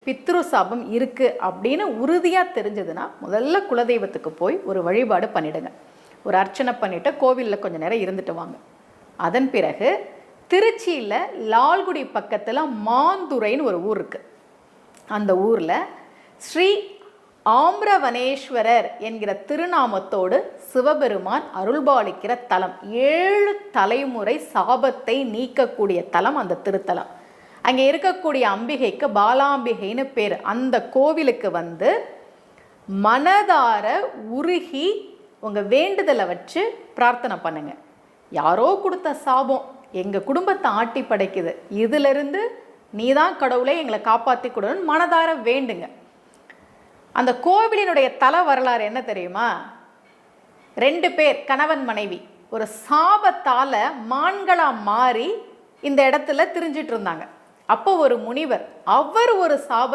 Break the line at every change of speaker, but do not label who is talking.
பித்ரு சாபம் இருக்குது அப்படின்னு உறுதியாக தெரிஞ்சதுன்னா முதல்ல குலதெய்வத்துக்கு போய் ஒரு வழிபாடு பண்ணிவிடுங்க. ஒரு அர்ச்சனை பண்ணிவிட்டு கோவிலில் கொஞ்சம் நேரம் இருந்துட்டு வாங்க. அதன் பிறகு திருச்சியில் லால்குடி பக்கத்தில் மாந்துரைன்னு ஒரு ஊர் இருக்குது. அந்த ஊரில் ஸ்ரீ ஆம்ரவனேஸ்வரர் என்கிற திருநாமத்தோடு சிவபெருமான் அருள்பாலிக்கிற தலம், 7 தலைமுறை சாபத்தை நீக்கக்கூடிய தலம் அந்த திருத்தலம். அங்கே இருக்கக்கூடிய அம்பிகைக்கு பாலாம்பிகைன்னு பேர். அந்த கோவிலுக்கு வந்து மனதார உருகி உங்கள் வேண்டுதலை வச்சு பிரார்த்தனை பண்ணுங்க. யாரோ கொடுத்த சாபம் எங்கள் குடும்பத்தை ஆட்டி படைக்குது, இதிலிருந்து நீதான் கடவுளை எங்களை காப்பாற்றி கொடுன்னு மனதார வேண்டுங்க. அந்த கோவிலினுடைய தல வரலாறு என்ன தெரியுமா? 2 பேர் கணவன் மனைவி ஒரு சாபத்தால் மான்களாக மாறி இந்த இடத்துல திரிஞ்சிட்டு இருந்தாங்க. அப்போ ஒரு முனிவர், அவர் ஒரு சாப